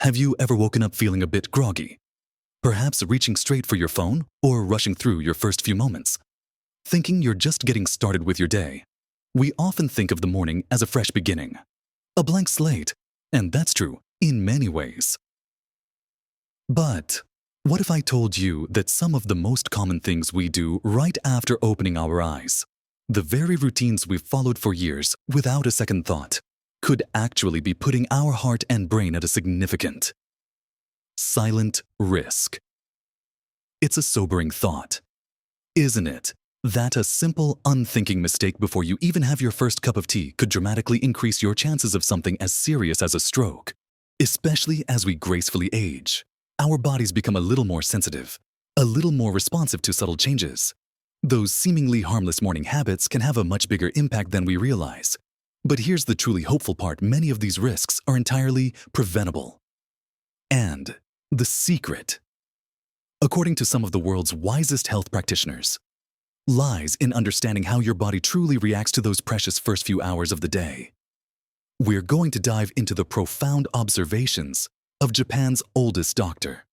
Have you ever woken up feeling a bit groggy? Perhaps reaching straight for your phone or rushing through your first few moments? Thinking you're just getting started with your day? We often think of the morning as a fresh beginning, a blank slate, and that's true in many ways. But what if I told you that some of the most common things we do right after opening our eyes, the very routines we've followed for years without a second thought, could actually be putting our heart and brain at a significant, silent risk? It's a sobering thought, isn't it? That a simple, unthinking mistake before you even have your first cup of tea could dramatically increase your chances of something as serious as a stroke. Especially as we gracefully age, our bodies become a little more sensitive, a little more responsive to subtle changes. Those seemingly harmless morning habits can have a much bigger impact than we realize. But here's the truly hopeful part: many of these risks are entirely preventable. And the secret, according to some of the world's wisest health practitioners, lies in understanding how your body truly reacts to those precious first few hours of the day. We're going to dive into the profound observations of Japan's oldest doctor,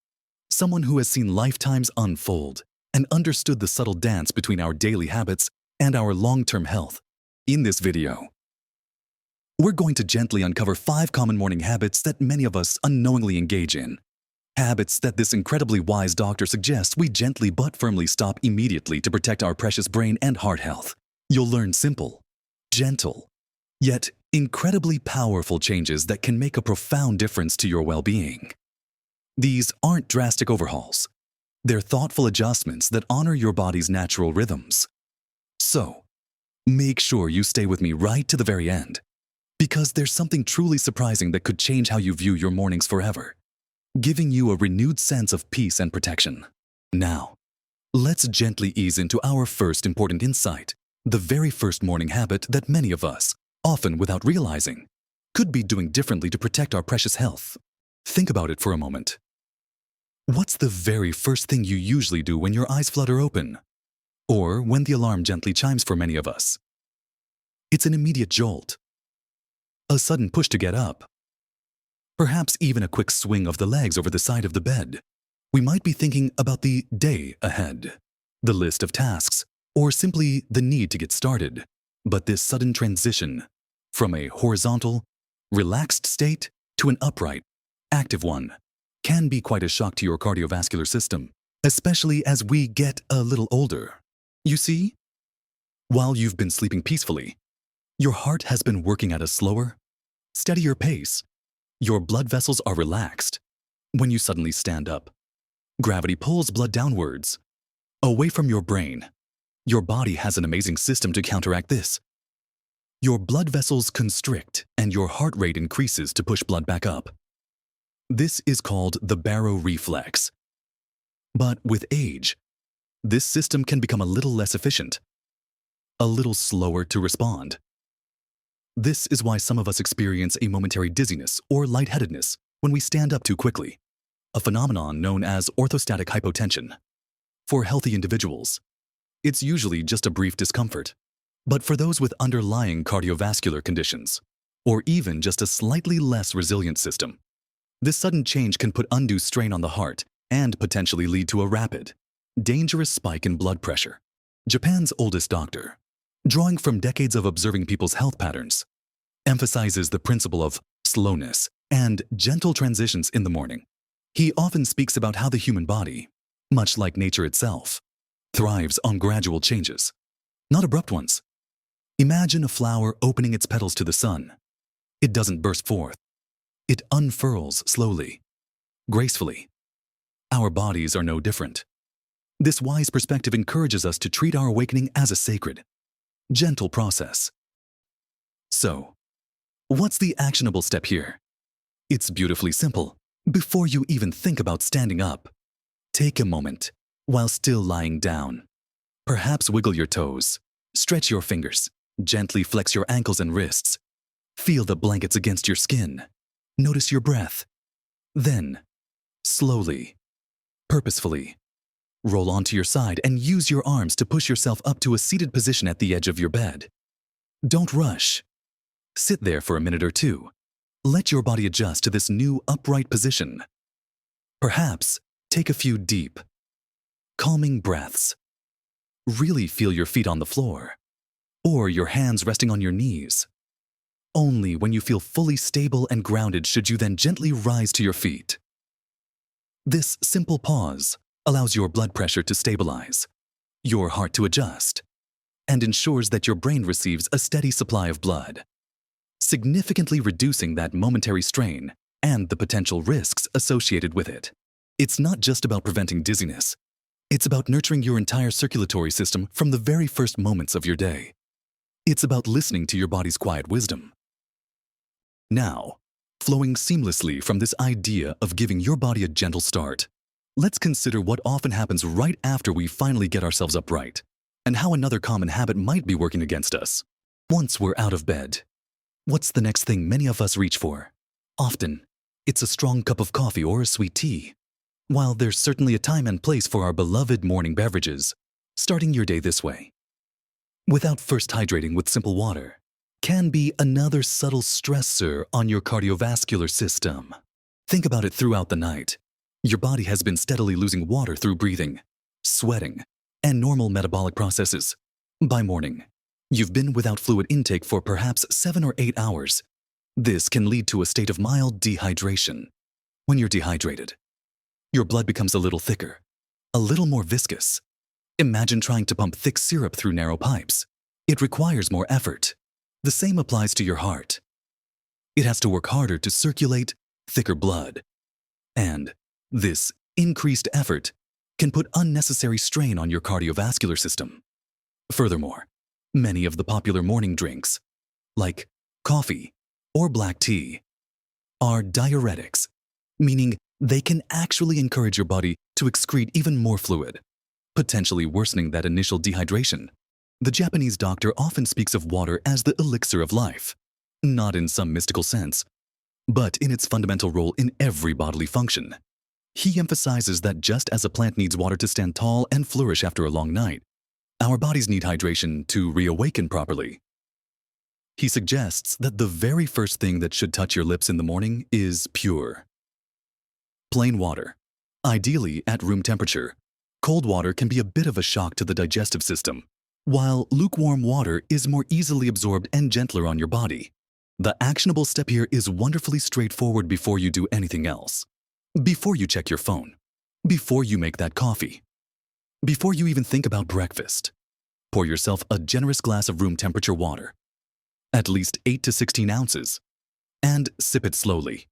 someone who has seen lifetimes unfold and understood the subtle dance between our daily habits and our long-term health. In this video, we're going to gently uncover 5 common morning habits that many of us unknowingly engage in. Habits that this incredibly wise doctor suggests we gently but firmly stop immediately to protect our precious brain and heart health. You'll learn simple, gentle, yet incredibly powerful changes that can make a profound difference to your well-being. These aren't drastic overhauls. They're thoughtful adjustments that honor your body's natural rhythms. So, make sure you stay with me right to the very end, because there's something truly surprising that could change how you view your mornings forever, giving you a renewed sense of peace and protection. Now, let's gently ease into our first important insight, the very first morning habit that many of us, often without realizing, could be doing differently to protect our precious health. Think about it for a moment. What's the very first thing you usually do when your eyes flutter open? Or when the alarm gently chimes for many of us? It's an immediate jolt, a sudden push to get up. Perhaps even a quick swing of the legs over the side of the bed. We might be thinking about the day ahead, the list of tasks, or simply the need to get started. But this sudden transition from a horizontal, relaxed state to an upright, active one can be quite a shock to your cardiovascular system, especially as we get a little older. You see, while you've been sleeping peacefully, your heart has been working at a slower, steadier pace. Your blood vessels are relaxed. When you suddenly stand up, gravity pulls blood downwards, away from your brain. Your body has an amazing system to counteract this. Your blood vessels constrict and your heart rate increases to push blood back up. This is called the barrow reflex. But with age, this system can become a little less efficient, a little slower to respond. This is why some of us experience a momentary dizziness or lightheadedness when we stand up too quickly, a phenomenon known as orthostatic hypotension. For healthy individuals, it's usually just a brief discomfort. But for those with underlying cardiovascular conditions, or even just a slightly less resilient system, this sudden change can put undue strain on the heart and potentially lead to a rapid, dangerous spike in blood pressure. Japan's oldest doctor, drawing from decades of observing people's health patterns, emphasizes the principle of slowness and gentle transitions in the morning. He often speaks about how the human body, much like nature itself, thrives on gradual changes, not abrupt ones. Imagine a flower opening its petals to the sun. It doesn't burst forth. It unfurls slowly, gracefully. Our bodies are no different. This wise perspective encourages us to treat our awakening as a sacred, gentle process. So, what's the actionable step here? It's beautifully simple. Before you even think about standing up, take a moment while still lying down. Perhaps wiggle your toes, stretch your fingers, gently flex your ankles and wrists. Feel the blankets against your skin. Notice your breath. Then, slowly, purposefully, roll onto your side and use your arms to push yourself up to a seated position at the edge of your bed. Don't rush. Sit there for a minute or two, Let your body adjust to this new upright position. Perhaps take a few deep, calming breaths. Really feel your feet on the floor, or your hands resting on your knees. Only when you feel fully stable and grounded should you then gently rise to your feet. This simple pause allows your blood pressure to stabilize, your heart to adjust, and ensures that your brain receives a steady supply of blood, significantly reducing that momentary strain and the potential risks associated with it. It's not just about preventing dizziness. It's about nurturing your entire circulatory system from the very first moments of your day. It's about listening to your body's quiet wisdom. Now, flowing seamlessly from this idea of giving your body a gentle start, let's consider what often happens right after we finally get ourselves upright, and how another common habit might be working against us. Once we're out of bed, what's the next thing many of us reach for? Often, it's a strong cup of coffee or a sweet tea. While there's certainly a time and place for our beloved morning beverages, starting your day this way, without first hydrating with simple water, can be another subtle stressor on your cardiovascular system. Think about it throughout the night. Your body has been steadily losing water through breathing, sweating, and normal metabolic processes. By morning, you've been without fluid intake for perhaps 7 or 8 hours. This can lead to a state of mild dehydration. When you're dehydrated, your blood becomes a little thicker, a little more viscous. Imagine trying to pump thick syrup through narrow pipes. It requires more effort. The same applies to your heart. It has to work harder to circulate thicker blood. And this increased effort can put unnecessary strain on your cardiovascular system. Furthermore, many of the popular morning drinks, like coffee or black tea, are diuretics, meaning they can actually encourage your body to excrete even more fluid, potentially worsening that initial dehydration. The Japanese doctor often speaks of water as the elixir of life, not in some mystical sense, but in its fundamental role in every bodily function. He emphasizes that just as a plant needs water to stand tall and flourish after a long night, our bodies need hydration to reawaken properly. He suggests that the very first thing that should touch your lips in the morning is pure, plain water, ideally at room temperature. Cold water can be a bit of a shock to the digestive system, while lukewarm water is more easily absorbed and gentler on your body. The actionable step here is wonderfully straightforward before you do anything else. Before you check your phone, before you make that coffee, before you even think about breakfast, pour yourself a generous glass of room temperature water, at least 8 to 16 ounces, and sip it slowly.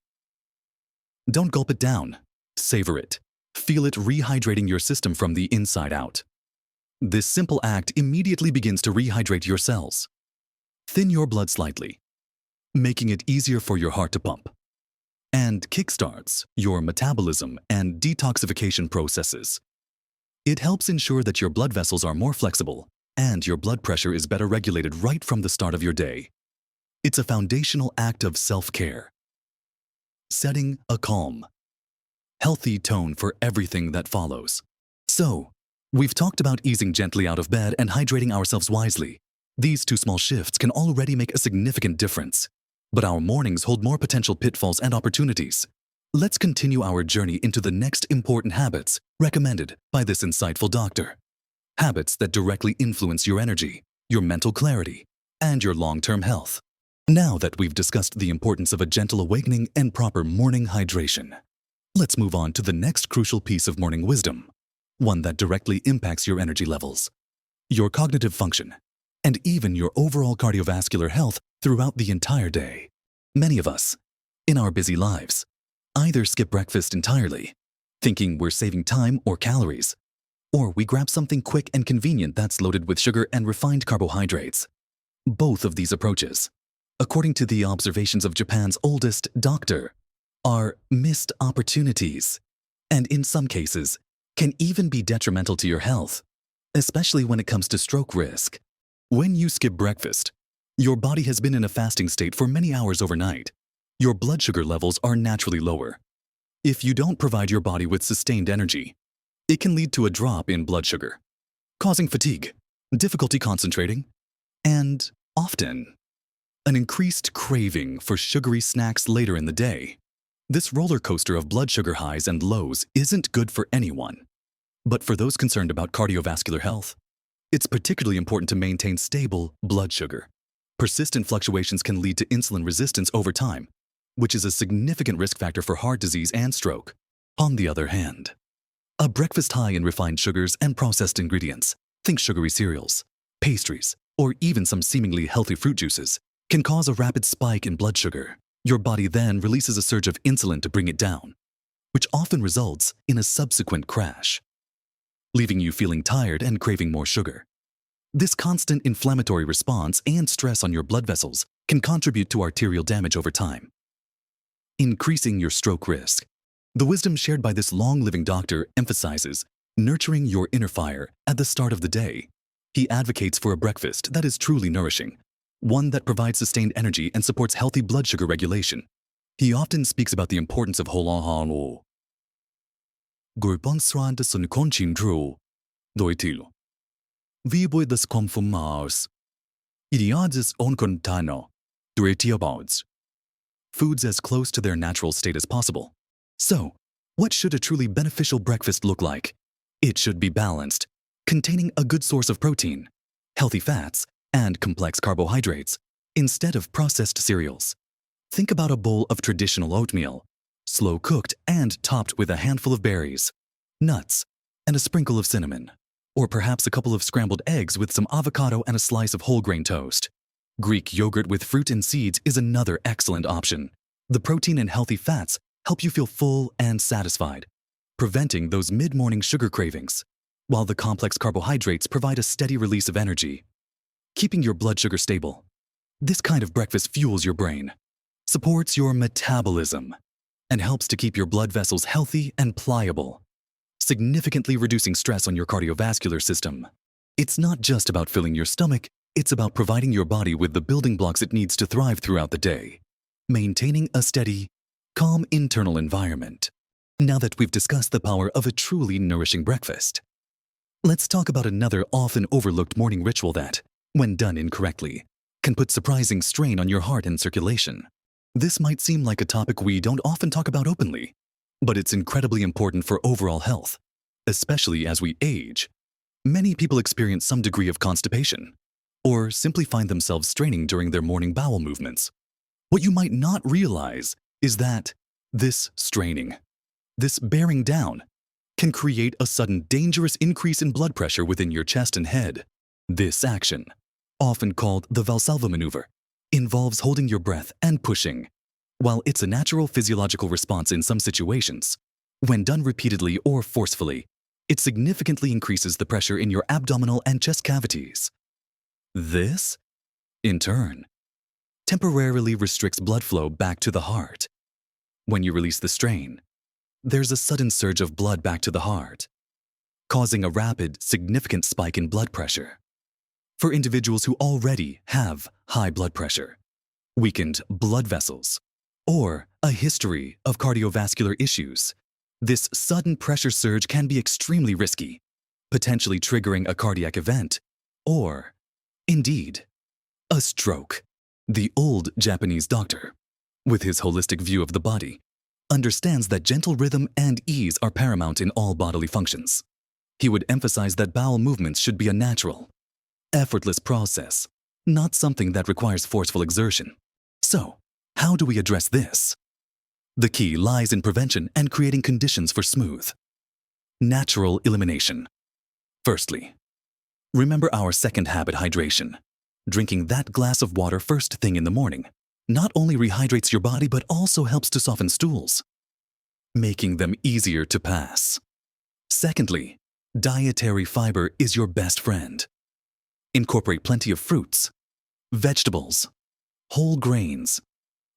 Don't gulp it down. Savor it. Feel it rehydrating your system from the inside out. This simple act immediately begins to rehydrate your cells. Thin your blood slightly, making it easier for your heart to pump, and kickstarts your metabolism and detoxification processes. It helps ensure that your blood vessels are more flexible and your blood pressure is better regulated right from the start of your day. It's a foundational act of self-care, setting a calm, healthy tone for everything that follows. So, we've talked about easing gently out of bed and hydrating ourselves wisely. These two small shifts can already make a significant difference. But our mornings hold more potential pitfalls and opportunities. Let's continue our journey into the next important habits recommended by this insightful doctor. Habits that directly influence your energy, your mental clarity, and your long-term health. Now that we've discussed the importance of a gentle awakening and proper morning hydration, let's move on to the next crucial piece of morning wisdom, one that directly impacts your energy levels, your cognitive function, and even your overall cardiovascular health throughout the entire day. Many of us, in our busy lives, either skip breakfast entirely, thinking we're saving time or calories, or we grab something quick and convenient that's loaded with sugar and refined carbohydrates. Both of these approaches, according to the observations of Japan's oldest doctor, are missed opportunities, and in some cases, can even be detrimental to your health, especially when it comes to stroke risk. When you skip breakfast, your body has been in a fasting state for many hours overnight. Your blood sugar levels are naturally lower. If you don't provide your body with sustained energy, it can lead to a drop in blood sugar, causing fatigue, difficulty concentrating, and often an increased craving for sugary snacks later in the day. This roller coaster of blood sugar highs and lows isn't good for anyone. But for those concerned about cardiovascular health, it's particularly important to maintain stable blood sugar. Persistent fluctuations can lead to insulin resistance over time, which is a significant risk factor for heart disease and stroke. On the other hand, a breakfast high in refined sugars and processed ingredients, think sugary cereals, pastries, or even some seemingly healthy fruit juices, can cause a rapid spike in blood sugar. Your body then releases a surge of insulin to bring it down, which often results in a subsequent crash, leaving you feeling tired and craving more sugar. This constant inflammatory response and stress on your blood vessels can contribute to arterial damage over time, increasing your stroke risk. The wisdom shared by this long-living doctor emphasizes nurturing your inner fire at the start of the day. He advocates for a breakfast that is truly nourishing, one that provides sustained energy and supports healthy blood sugar regulation. He often speaks about the importance of holahano. Gurponsrand sunukonchindru, doitilo. Viboy das confumaus. Idiades oncontano, duetiabods. Foods as close to their natural state as possible. So, what should a truly beneficial breakfast look like? It should be balanced, containing a good source of protein, healthy fats, and complex carbohydrates, instead of processed cereals. Think about a bowl of traditional oatmeal, slow-cooked and topped with a handful of berries, nuts, and a sprinkle of cinnamon. Or perhaps a couple of scrambled eggs with some avocado and a slice of whole grain toast. Greek yogurt with fruit and seeds is another excellent option. The protein and healthy fats help you feel full and satisfied, preventing those mid-morning sugar cravings, while the complex carbohydrates provide a steady release of energy, keeping your blood sugar stable. This kind of breakfast fuels your brain, supports your metabolism, and helps to keep your blood vessels healthy and pliable, significantly reducing stress on your cardiovascular system. It's not just about filling your stomach, it's about providing your body with the building blocks it needs to thrive throughout the day, maintaining a steady, calm internal environment. Now that we've discussed the power of a truly nourishing breakfast, let's talk about another often overlooked morning ritual that, when done incorrectly, can put surprising strain on your heart and circulation. This might seem like a topic we don't often talk about openly, but it's incredibly important for overall health, especially as we age. Many people experience some degree of constipation, or simply find themselves straining during their morning bowel movements. What you might not realize is that this straining, this bearing down, can create a sudden dangerous increase in blood pressure within your chest and head. This action, often called the Valsalva maneuver, involves holding your breath and pushing. While it's a natural physiological response in some situations, when done repeatedly or forcefully, it significantly increases the pressure in your abdominal and chest cavities. This, in turn, temporarily restricts blood flow back to the heart. When you release the strain, there's a sudden surge of blood back to the heart, causing a rapid, significant spike in blood pressure. For individuals who already have high blood pressure, weakened blood vessels, or a history of cardiovascular issues, this sudden pressure surge can be extremely risky, potentially triggering a cardiac event, or, indeed, a stroke. The old Japanese doctor, with his holistic view of the body, understands that gentle rhythm and ease are paramount in all bodily functions. He would emphasize that bowel movements should be a natural, effortless process, not something that requires forceful exertion. So, how do we address this? The key lies in prevention and creating conditions for smooth, natural elimination. Firstly, remember our second habit, hydration. Drinking that glass of water first thing in the morning not only rehydrates your body but also helps to soften stools, making them easier to pass. Secondly, dietary fiber is your best friend. Incorporate plenty of fruits, vegetables, whole grains,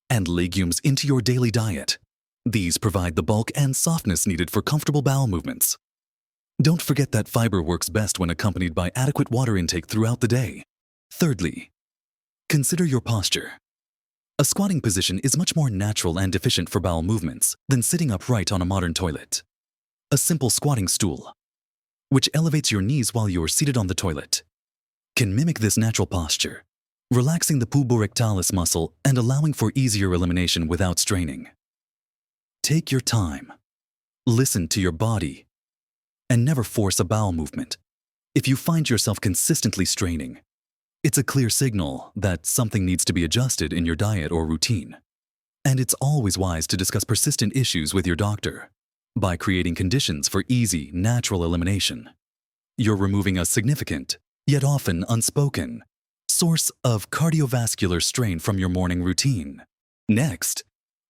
and legumes into your daily diet. These provide the bulk and softness needed for comfortable bowel movements. Don't forget that fiber works best when accompanied by adequate water intake throughout the day. Thirdly, consider your posture. A squatting position is much more natural and efficient for bowel movements than sitting upright on a modern toilet. A simple squatting stool, which elevates your knees while you're seated on the toilet, can mimic this natural posture, relaxing the puborectalis muscle and allowing for easier elimination without straining. Take your time. Listen to your body. And never force a bowel movement. If you find yourself consistently straining, it's a clear signal that something needs to be adjusted in your diet or routine. And it's always wise to discuss persistent issues with your doctor. By creating conditions for easy, natural elimination, you're removing a significant, yet often unspoken, source of cardiovascular strain from your morning routine. Next,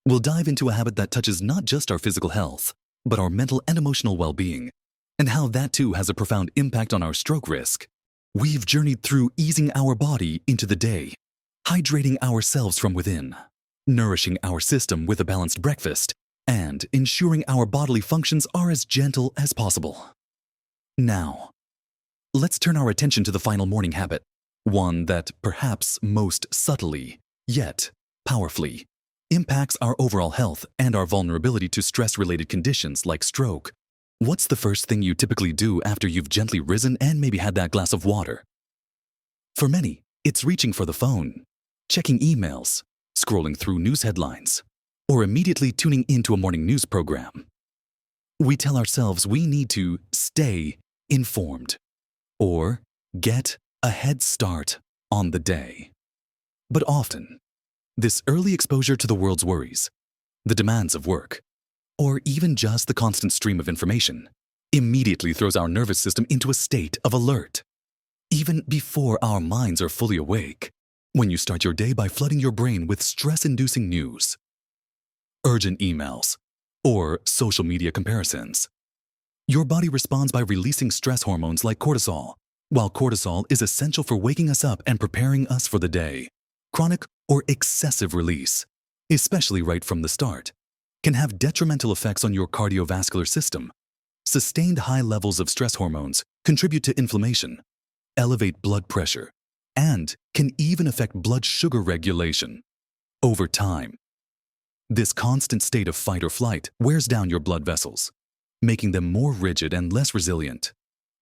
we'll dive into a habit that touches not just our physical health, but our mental and emotional well-being, and how that too has a profound impact on our stroke risk. We've journeyed through easing our body into the day, hydrating ourselves from within, nourishing our system with a balanced breakfast, and ensuring our bodily functions are as gentle as possible. Now, let's turn our attention to the final morning habit, one that perhaps most subtly, yet powerfully, impacts our overall health and our vulnerability to stress-related conditions like stroke. What's the first thing you typically do after you've gently risen and maybe had that glass of water? For many, it's reaching for the phone, checking emails, scrolling through news headlines, or immediately tuning into a morning news program. We tell ourselves we need to stay informed or get a head start on the day. But often, this early exposure to the world's worries, the demands of work, or even just the constant stream of information, immediately throws our nervous system into a state of alert. Even before our minds are fully awake, when you start your day by flooding your brain with stress-inducing news, urgent emails, or social media comparisons, your body responds by releasing stress hormones like cortisol. While cortisol is essential for waking us up and preparing us for the day, chronic or excessive release, especially right from the start, can have detrimental effects on your cardiovascular system. Sustained high levels of stress hormones contribute to inflammation, elevate blood pressure, and can even affect blood sugar regulation. Over time, this constant state of fight or flight wears down your blood vessels, making them more rigid and less resilient,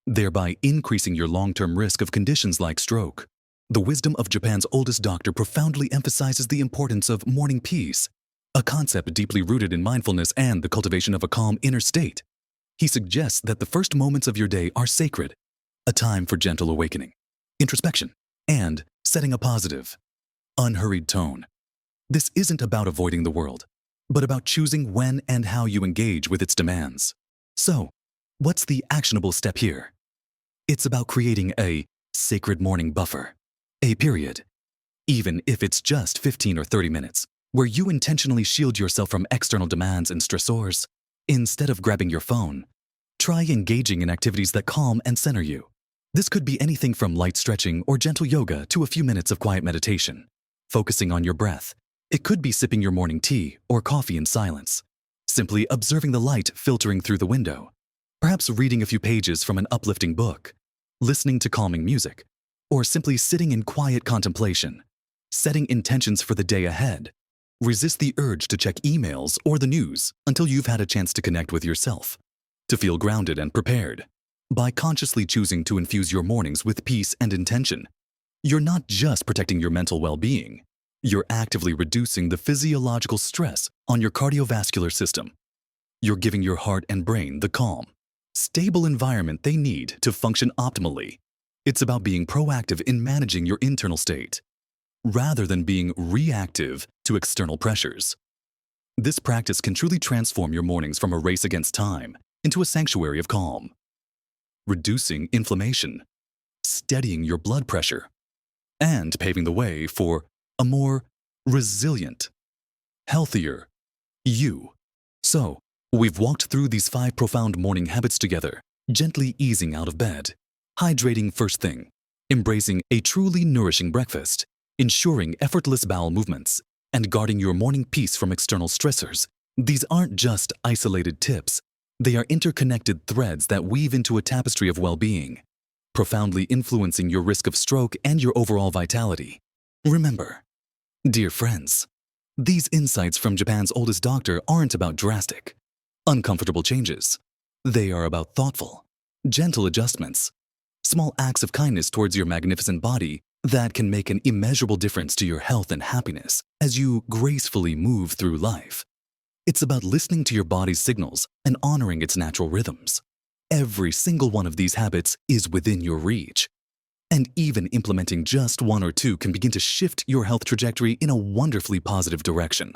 thereby increasing your long-term risk of conditions like stroke. The wisdom of Japan's oldest doctor profoundly emphasizes the importance of morning peace, a concept deeply rooted in mindfulness and the cultivation of a calm inner state. He suggests that the first moments of your day are sacred, a time for gentle awakening, introspection, and setting a positive, unhurried tone. This isn't about avoiding the world, but about choosing when and how you engage with its demands. So, what's the actionable step here? It's about creating a sacred morning buffer, a period, even if it's just 15 or 30 minutes, where you intentionally shield yourself from external demands and stressors. Instead of grabbing your phone, try engaging in activities that calm and center you. This could be anything from light stretching or gentle yoga to a few minutes of quiet meditation, focusing on your breath. It could be sipping your morning tea or coffee in silence, simply observing the light filtering through the window, perhaps reading a few pages from an uplifting book, listening to calming music, or simply sitting in quiet contemplation. Setting intentions for the day ahead. Resist the urge to check emails or the news until you've had a chance to connect with yourself, to feel grounded and prepared. By consciously choosing to infuse your mornings with peace and intention, you're not just protecting your mental well-being, you're actively reducing the physiological stress on your cardiovascular system. You're giving your heart and brain the calm, stable environment they need to function optimally. It's about being proactive in managing your internal state, rather than being reactive to external pressures. This practice can truly transform your mornings from a race against time into a sanctuary of calm, reducing inflammation, steadying your blood pressure, and paving the way for a more resilient, healthier you. So, we've walked through these 5 profound morning habits together, gently easing out of bed, hydrating first thing, embracing a truly nourishing breakfast, ensuring effortless bowel movements, and guarding your morning peace from external stressors. These aren't just isolated tips. They are interconnected threads that weave into a tapestry of well-being, profoundly influencing your risk of stroke and your overall vitality. Remember, dear friends, these insights from Japan's oldest doctor aren't about drastic, uncomfortable changes. They are about thoughtful, gentle adjustments, small acts of kindness towards your magnificent body that can make an immeasurable difference to your health and happiness as you gracefully move through life. It's about listening to your body's signals and honoring its natural rhythms. Every single one of these habits is within your reach. And even implementing just one or two can begin to shift your health trajectory in a wonderfully positive direction.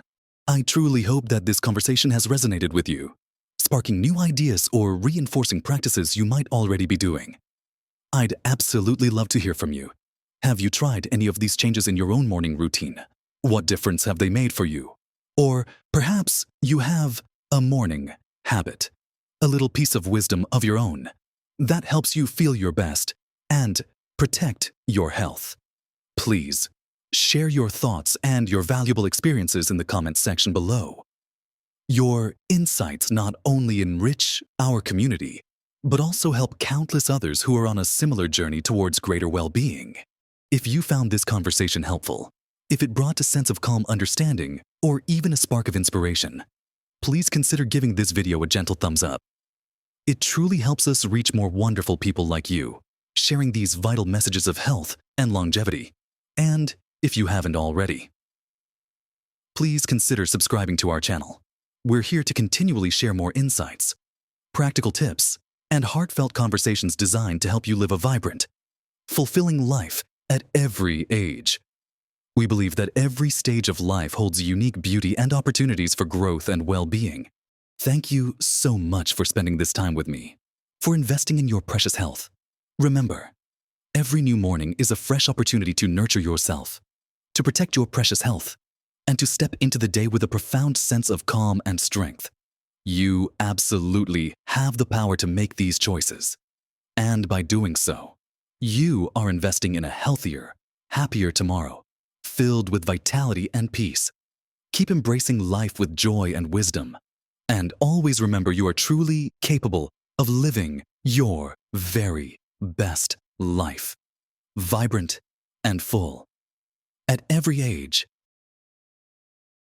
I truly hope that this conversation has resonated with you, sparking new ideas or reinforcing practices you might already be doing. I'd absolutely love to hear from you. Have you tried any of these changes in your own morning routine? What difference have they made for you? Or perhaps you have a morning habit, a little piece of wisdom of your own that helps you feel your best and protect your health. Please share your thoughts and your valuable experiences in the comments section below. Your insights not only enrich our community, but also help countless others who are on a similar journey towards greater well-being. If you found this conversation helpful, if it brought a sense of calm understanding or even a spark of inspiration, please consider giving this video a gentle thumbs up. It truly helps us reach more wonderful people like you, sharing these vital messages of health and longevity. And if you haven't already, please consider subscribing to our channel. We're here to continually share more insights, practical tips, and heartfelt conversations designed to help you live a vibrant, fulfilling life at every age. We believe that every stage of life holds unique beauty and opportunities for growth and well-being. Thank you so much for spending this time with me, for investing in your precious health. Remember, every new morning is a fresh opportunity to nurture yourself, to protect your precious health, and to step into the day with a profound sense of calm and strength. You absolutely have the power to make these choices. And by doing so, you are investing in a healthier, happier tomorrow, filled with vitality and peace. Keep embracing life with joy and wisdom. And always remember you are truly capable of living your very best life, vibrant and full. At every age,